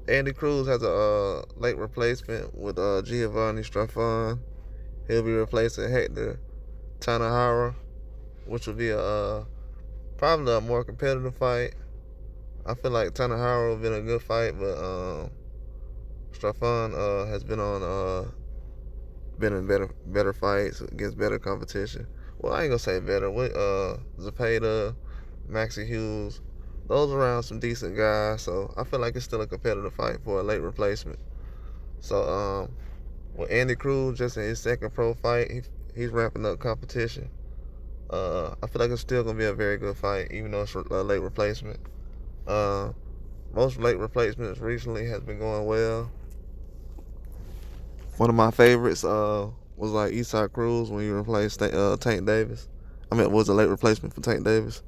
Andy Cruz has a late replacement with Jiovanni Straffon. He'll be replacing Hector Tanahara, which will be probably a more competitive fight. I feel like Tanahara will be a good fight, but Straffon has been in better fights against better competition. Well, I ain't gonna say better. With Zepeda, Maxie Hughes, those around some decent guys. So I feel like it's still a competitive fight for a late replacement. So with Andy Cruz just in his second pro fight, he's ramping up competition. I feel like it's still gonna be a very good fight, even though it's a late replacement. Most late replacements recently has been going well. One of my favorites was like Eastside Cruz when you replaced Tank Davis. I mean, it was a late replacement for Tank Davis.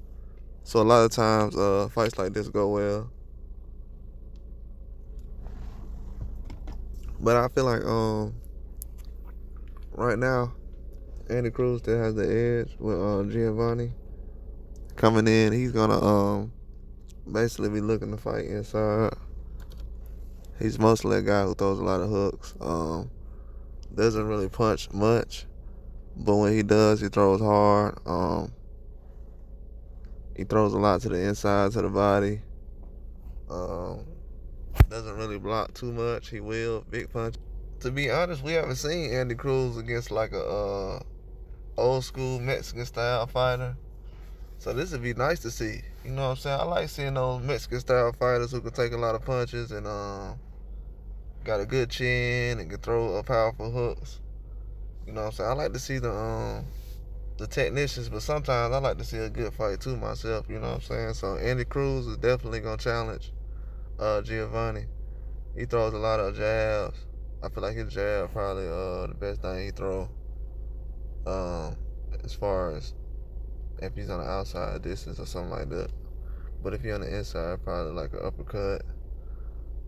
So a lot of times fights like this go well. But I feel like right now Andy Cruz still has the edge with Jiovanni coming in. He's gonna basically be looking to fight inside. He's mostly a guy who throws a lot of hooks. Doesn't really punch much, but when he does, he throws hard. He throws a lot to the inside, to the body. Doesn't really block too much. He will big punch. To be honest, we haven't seen Andy Cruz against like a old school Mexican style fighter. So this would be nice to see. You know what I'm saying? I like seeing those Mexican style fighters who can take a lot of punches and got a good chin and can throw powerful hooks. You know what I'm saying? I like to see the technicians, but sometimes I like to see a good fight too myself. You know what I'm saying? So Andy Cruz is definitely gonna challenge Jiovanni. He throws a lot of jabs. I feel like his jab probably the best thing he throw. As far as if he's on the outside distance or something like that. But if you're on the inside, probably like an uppercut,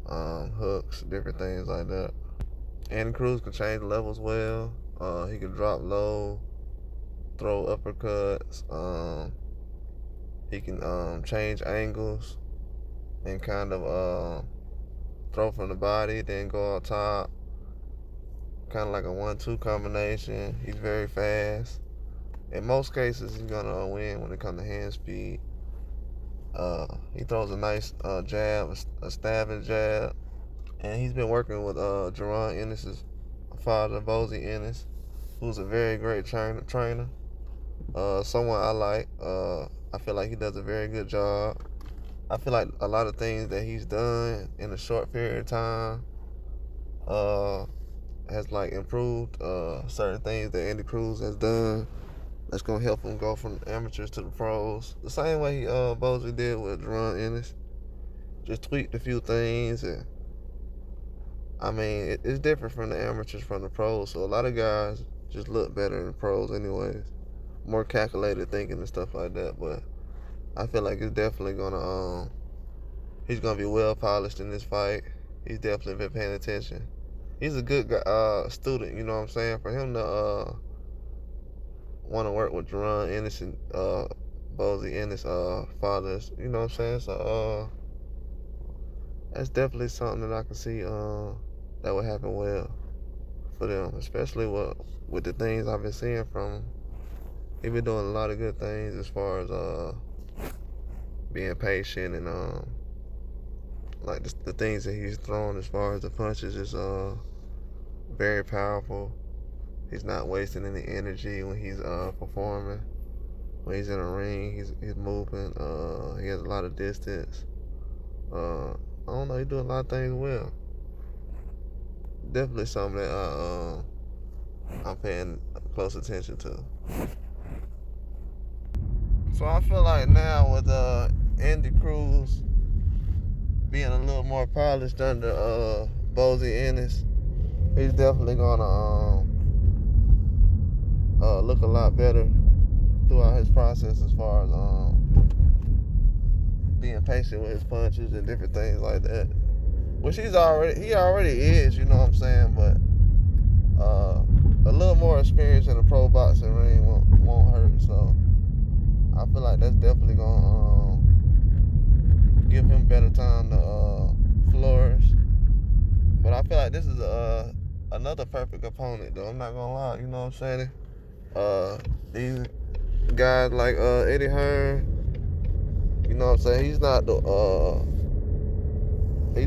hooks, different things like that. Andy Cruz can change levels well. He can drop low, throw uppercuts. He can change angles and kind of throw from the body, then go on top. Kind of like a 1-2 combination. He's very fast. In most cases, he's gonna win when it comes to hand speed. He throws a nice jab, a stabbing jab, and he's been working with Jerron Ennis's father, Bozy Ennis, who's a very great trainer. Someone I like. I feel like he does a very good job. I feel like a lot of things that he's done in a short period of time has like improved certain things that Andy Cruz has done. That's gonna help him go from amateurs to the pros. The same way Bozy did with Jerron Ennis. Just tweaked a few things, and I mean it's different from the amateurs from the pros. So a lot of guys just look better in the pros, anyways. More calculated thinking and stuff like that. But I feel like it's definitely gonna he's gonna be well polished in this fight. He's definitely been paying attention. He's a good guy, student. You know what I'm saying? For him to want to work with Jerron Ennis and Bozy Ennis fathers, you know what I'm saying? So that's definitely something that I can see that would happen well for them, especially with the things I've been seeing from him. He been doing a lot of good things as far as being patient and like the things that he's throwing as far as the punches is very powerful. He's not wasting any energy when he's performing. When he's in a ring, he's moving. He has a lot of distance. I don't know. He's doing a lot of things well. Definitely something that I'm paying close attention to. So I feel like now with Andy Cruz being a little more polished under Bozy Ennis, he's definitely gonna look a lot better throughout his process as far as being patient with his punches and different things like that. Which he already is, you know what I'm saying, but a little more experience in the pro boxing ring won't hurt. So I feel like that's definitely gonna give him better time to flourish. feel like this is another perfect opponent, though. I'm not gonna lie, you know what I'm saying? These guys like Eddie Hearn, you know what I'm saying? He's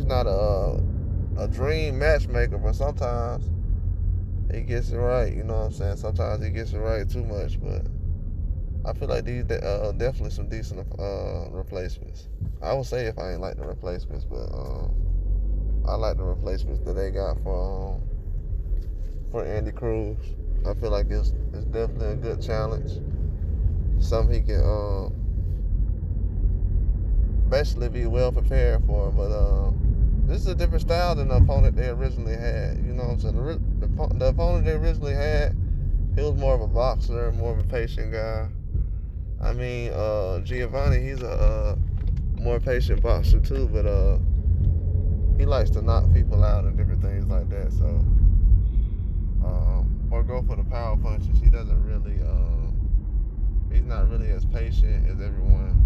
not a dream matchmaker, but sometimes he gets it right, you know what I'm saying? Sometimes he gets it right too much, but I feel like these definitely some decent replacements. I would say if I ain't like the replacements, but I like the replacements that they got for Andy Cruz. I feel like it's definitely a good challenge. Something he can basically be well prepared for. But this is a different style than the opponent they originally had. You know what I'm saying? The opponent they originally had, he was more of a boxer, more of a patient guy. I mean, Jiovanni, he's a more patient boxer too, but he likes to knock people out and different things like that. So, or go for the power punches. He doesn't really, he's not really as patient as everyone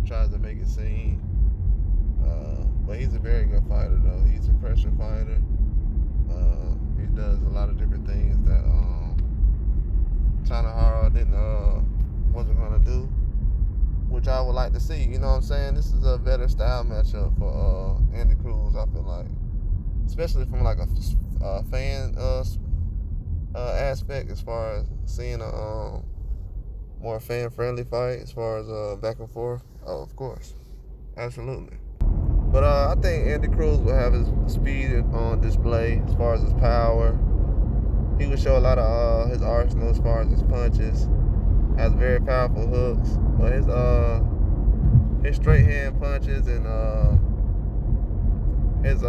tries to make it seem. But he's a very good fighter, though. He's a pressure fighter. He does a lot of different things that Tanahara wasn't gonna do, which I would like to see. You know what I'm saying? This is a better style matchup for Andy Cruz. I feel like, especially from like a fan aspect, as far as seeing a more fan-friendly fight, as far as back and forth. Oh, of course, absolutely. But I think Andy Cruz will have his speed on display as far as his power. He will show a lot of his arsenal as far as his punches. Has very powerful hooks, but his straight hand punches and his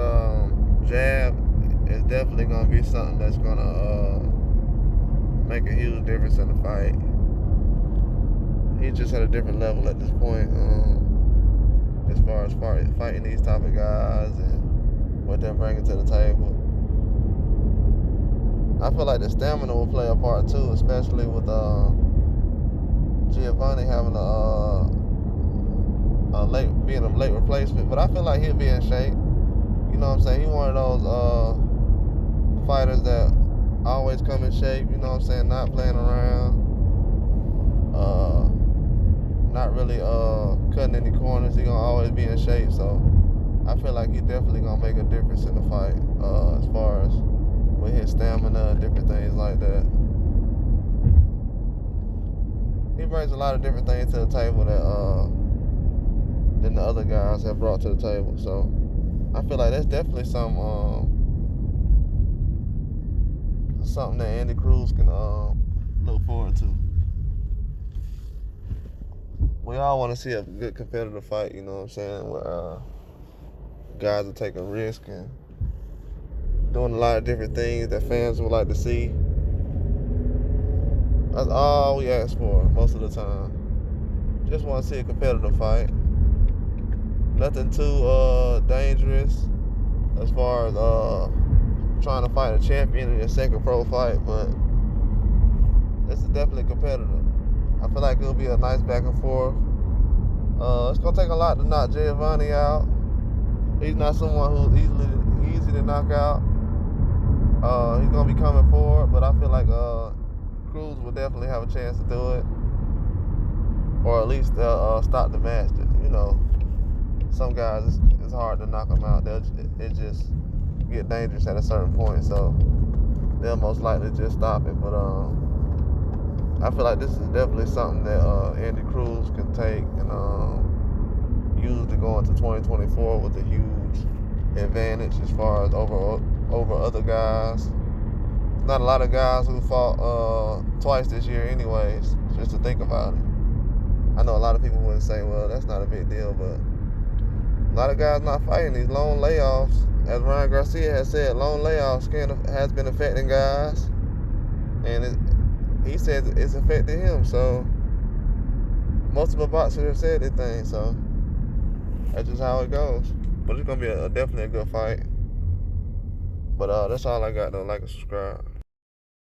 jab is definitely gonna be something that's gonna make a huge difference in the fight. He's just at a different level at this point, as far as fighting these type of guys and what they're bringing to the table. I feel like the stamina will play a part too, especially with Jiovanni having being a late replacement. But I feel like he'll be in shape. You know what I'm saying? He's one of those fighters that always come in shape. You know what I'm saying? Not playing around. Not really cutting any corners. He's gonna always be in shape. So I feel like he's definitely gonna make a difference in the fight, as far as with his stamina and different things like that. He brings a lot of different things to the table that than the other guys have brought to the table. So I feel like that's definitely something that Andy Cruz can look forward to. We all want to see a good competitive fight, you know what I'm saying, where guys are taking risks and doing a lot of different things that fans would like to see. That's all we ask for most of the time. Just want to see a competitive fight. Nothing too dangerous as far as trying to fight a champion in your second pro fight, but this is definitely competitive. I feel like it'll be a nice back and forth. It's gonna take a lot to knock Jiovanni out. He's not someone who's easy to knock out. He's gonna be coming forward, but I feel like Cruz will definitely have a chance to do it, or at least stop the match. You know, some guys it's hard to knock them out. It just get dangerous at a certain point, so they'll most likely just stop it. But I feel like this is definitely something that Andy Cruz can take and use to go into 2024 with a huge advantage as far as over other guys. Not a lot of guys who fought twice this year anyways, just to think about it. I know a lot of people wouldn't say, well, that's not a big deal, but a lot of guys not fighting these long layoffs. As Ryan Garcia has said, long layoffs has been affecting guys, and he said it's affected him. So most of the boxers have said their thing, so that's just how it goes. But it's gonna be definitely a good fight. But that's all I got though. Like and subscribe.